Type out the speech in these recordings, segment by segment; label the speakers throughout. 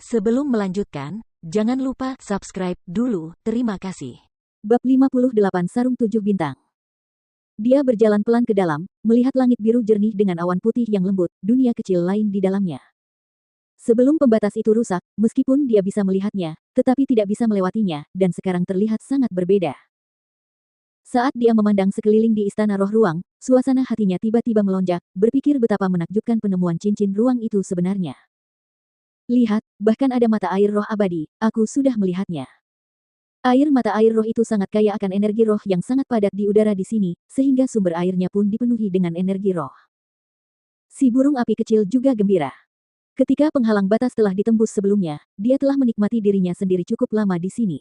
Speaker 1: Sebelum melanjutkan, jangan lupa subscribe dulu, terima kasih.
Speaker 2: Bab 58 Sarung 7 Bintang. Dia berjalan pelan ke dalam, melihat langit biru jernih dengan awan putih yang lembut, dunia kecil lain di dalamnya. Sebelum pembatas itu rusak, meskipun dia bisa melihatnya, tetapi tidak bisa melewatinya, dan sekarang terlihat sangat berbeda. Saat dia memandang sekeliling di istana roh ruang, suasana hatinya tiba-tiba melonjak, berpikir betapa menakjubkan penemuan cincin ruang itu sebenarnya. Lihat, bahkan ada mata air roh abadi, aku sudah melihatnya. Air mata air roh itu sangat kaya akan energi roh yang sangat padat di udara di sini, sehingga sumber airnya pun dipenuhi dengan energi roh. Si burung api kecil juga gembira. Ketika penghalang batas telah ditembus sebelumnya, dia telah menikmati dirinya sendiri cukup lama di sini.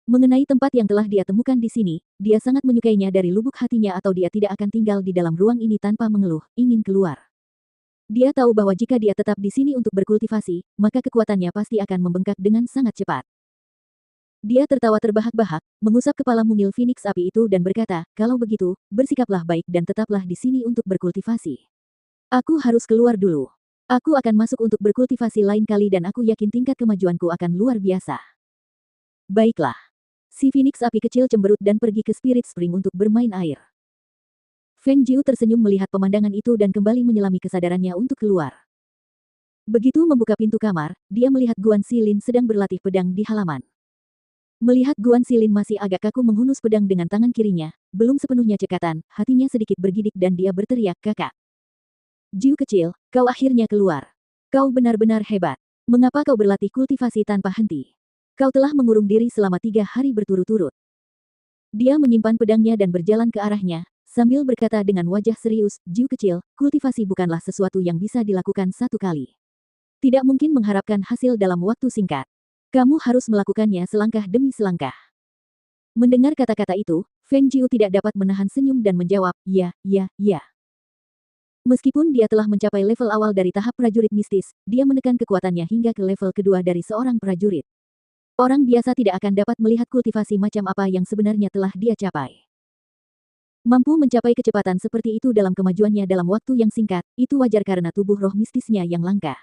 Speaker 2: Mengenai tempat yang telah dia temukan di sini, dia sangat menyukainya dari lubuk hatinya atau dia tidak akan tinggal di dalam ruang ini tanpa mengeluh, ingin keluar. Dia tahu bahwa jika dia tetap di sini untuk berkultivasi, maka kekuatannya pasti akan membengkak dengan sangat cepat. Dia tertawa terbahak-bahak, mengusap kepala mungil Phoenix api itu dan berkata, kalau begitu, bersikaplah baik dan tetaplah di sini untuk berkultivasi. Aku harus keluar dulu. Aku akan masuk untuk berkultivasi lain kali dan aku yakin tingkat kemajuanku akan luar biasa. Baiklah. Si Phoenix api kecil cemberut dan pergi ke Spirit Spring untuk bermain air. Feng Jiu tersenyum melihat pemandangan itu dan kembali menyelami kesadarannya untuk keluar. Begitu membuka pintu kamar, dia melihat Guan Xilin sedang berlatih pedang di halaman. Melihat Guan Xilin masih agak kaku menghunus pedang dengan tangan kirinya, belum sepenuhnya cekatan, hatinya sedikit bergidik dan dia berteriak, kakak. Jiu kecil, kau akhirnya keluar. Kau benar-benar hebat. Mengapa kau berlatih kultivasi tanpa henti? Kau telah mengurung diri selama 3 hari berturut-turut. Dia menyimpan pedangnya dan berjalan ke arahnya, sambil berkata dengan wajah serius, Jiu kecil, kultivasi bukanlah sesuatu yang bisa dilakukan satu kali. Tidak mungkin mengharapkan hasil dalam waktu singkat. Kamu harus melakukannya selangkah demi selangkah. Mendengar kata-kata itu, Feng Jiu tidak dapat menahan senyum dan menjawab, ya. Meskipun dia telah mencapai level awal dari tahap prajurit mistis, dia menekan kekuatannya hingga ke level kedua dari seorang prajurit. Orang biasa tidak akan dapat melihat kultivasi macam apa yang sebenarnya telah dia capai. Mampu mencapai kecepatan seperti itu dalam kemajuannya dalam waktu yang singkat, itu wajar karena tubuh roh mistisnya yang langka.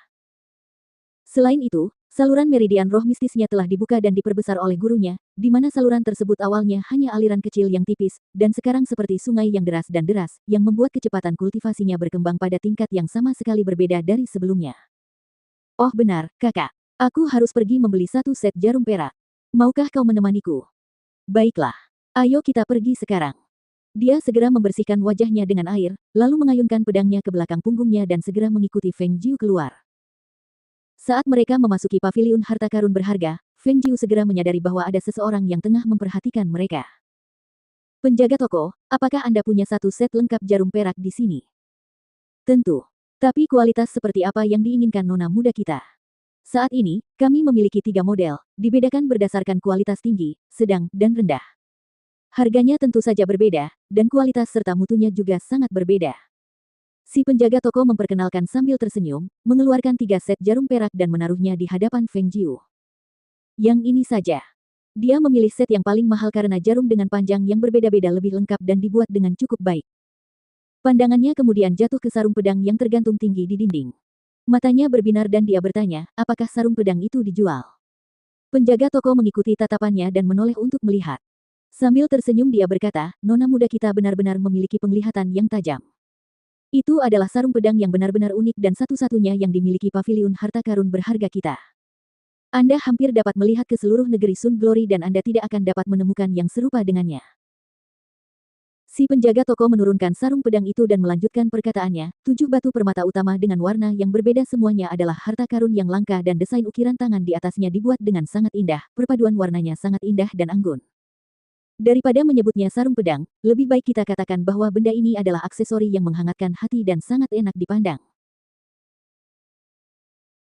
Speaker 2: Selain itu, saluran meridian roh mistisnya telah dibuka dan diperbesar oleh gurunya, di mana saluran tersebut awalnya hanya aliran kecil yang tipis, dan sekarang seperti sungai yang deras dan deras, yang membuat kecepatan kultivasinya berkembang pada tingkat yang sama sekali berbeda dari sebelumnya. Oh benar, kakak. Aku harus pergi membeli 1 set jarum perak. Maukah kau menemaniku? Baiklah. Ayo kita pergi sekarang. Dia segera membersihkan wajahnya dengan air, lalu mengayunkan pedangnya ke belakang punggungnya dan segera mengikuti Feng Jiu keluar. Saat mereka memasuki paviliun harta karun berharga, Feng Jiu segera menyadari bahwa ada seseorang yang tengah memperhatikan mereka. Penjaga toko, apakah Anda punya 1 set lengkap jarum perak di sini? Tentu. Tapi kualitas seperti apa yang diinginkan nona muda kita? Saat ini, kami memiliki 3 model, dibedakan berdasarkan kualitas tinggi, sedang, dan rendah. Harganya tentu saja berbeda, dan kualitas serta mutunya juga sangat berbeda. Si penjaga toko memperkenalkan sambil tersenyum, mengeluarkan 3 set jarum perak dan menaruhnya di hadapan Feng Jiu. Yang ini saja. Dia memilih set yang paling mahal karena jarum dengan panjang yang berbeda-beda lebih lengkap dan dibuat dengan cukup baik. Pandangannya kemudian jatuh ke sarung pedang yang tergantung tinggi di dinding. Matanya berbinar dan dia bertanya, apakah sarung pedang itu dijual? Penjaga toko mengikuti tatapannya dan menoleh untuk melihat. Sambil tersenyum dia berkata, nona muda kita benar-benar memiliki penglihatan yang tajam. Itu adalah sarung pedang yang benar-benar unik dan satu-satunya yang dimiliki paviliun harta karun berharga kita. Anda hampir dapat melihat ke seluruh negeri Sun Glory dan Anda tidak akan dapat menemukan yang serupa dengannya. Si penjaga toko menurunkan sarung pedang itu dan melanjutkan perkataannya, 7 batu permata utama dengan warna yang berbeda semuanya adalah harta karun yang langka dan desain ukiran tangan di atasnya dibuat dengan sangat indah, perpaduan warnanya sangat indah dan anggun. Daripada menyebutnya sarung pedang, lebih baik kita katakan bahwa benda ini adalah aksesori yang menghangatkan hati dan sangat enak dipandang.